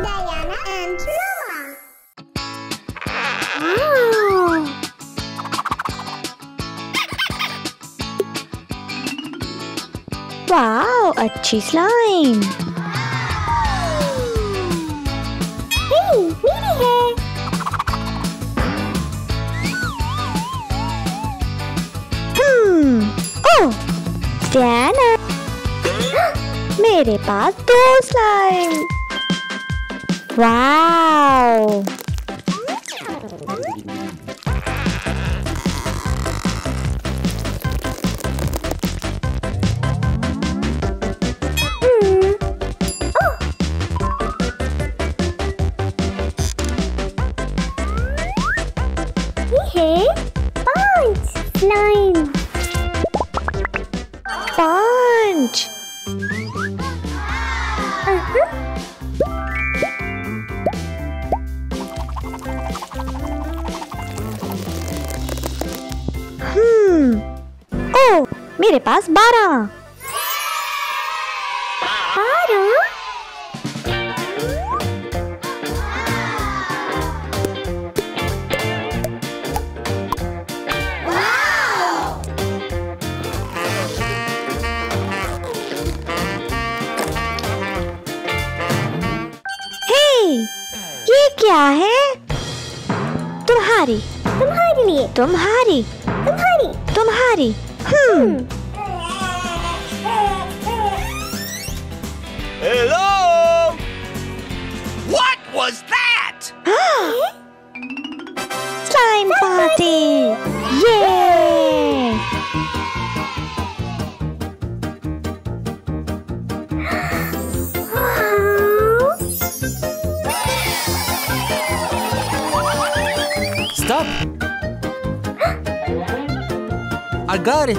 Diana and Roma. Wow, अच्छी slime. हे, मेरी है। ओह, डियाना, मेरे पास 2 स्लाइम। वाओ, ये है 5 स्लाइम। 5। ओह, मेरे पास 12। 12? ये क्या है? तुम्हारी, तुम्हारे लिए। तुम्हारी, तुम्हारी। तुम्हारी। Hello? What was that? Slime party! Yay! Stop! I got it.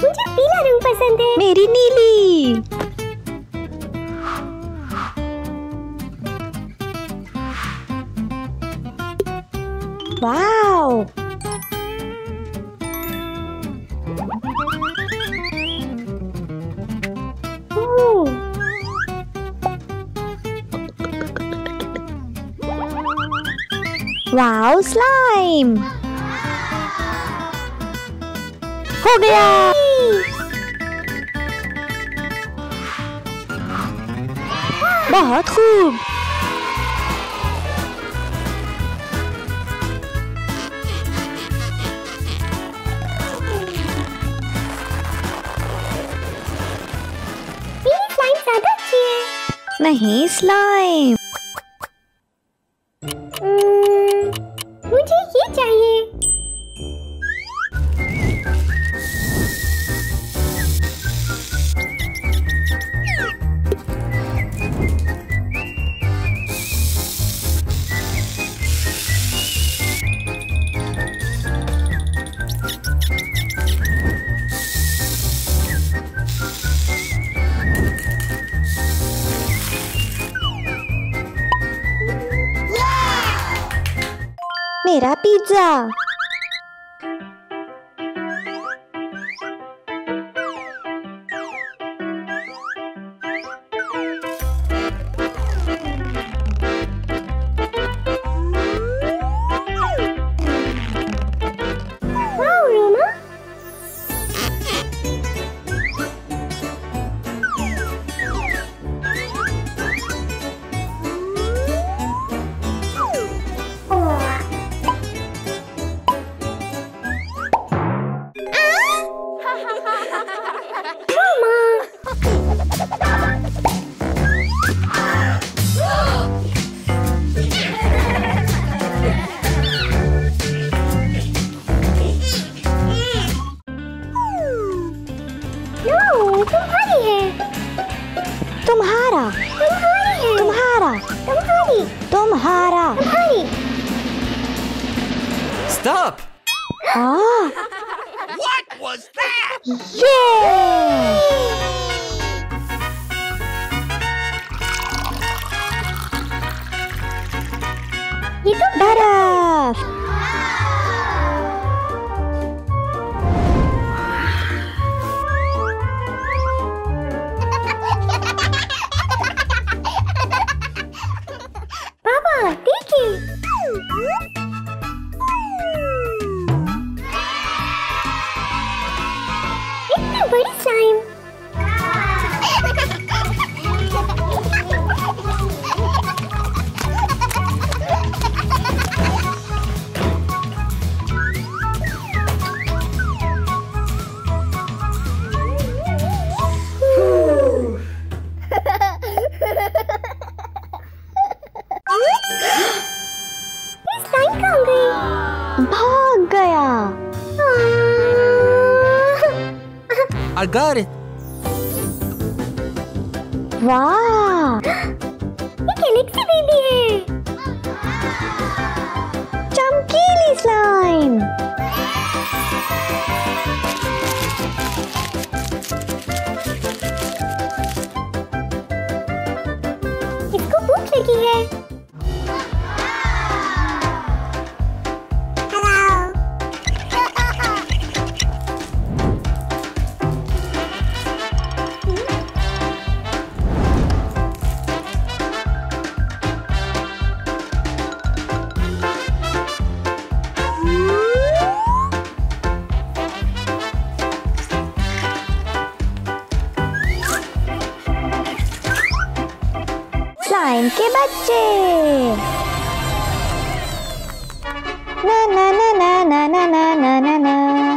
मुझे पीला रंग पसंद है। मेरी नीली। वाओ! वाओ, स्लाइम हो गया। बहुत खूब। मेरी स्लाइम ज्यादा अच्छी है। नहीं, स्लाइम। मुझे ये चाहिए। मेरा पिज्जा। वाओ, रोमा। तुम्हारी है। तुम्हारा, तुम्हारी है। तुम्हारा, तुम्हारी। तुम्हारा। तुम्हारी। Stop! What was that? ये तो बर्फ। भाग गया। I got it. वाह, ये गैलेक्सी बेबी है। चमकीली स्लाइम। इसको भूख लगी है। स्लाइम के बच्चे। ना ना ना ना ना ना ना ना ना।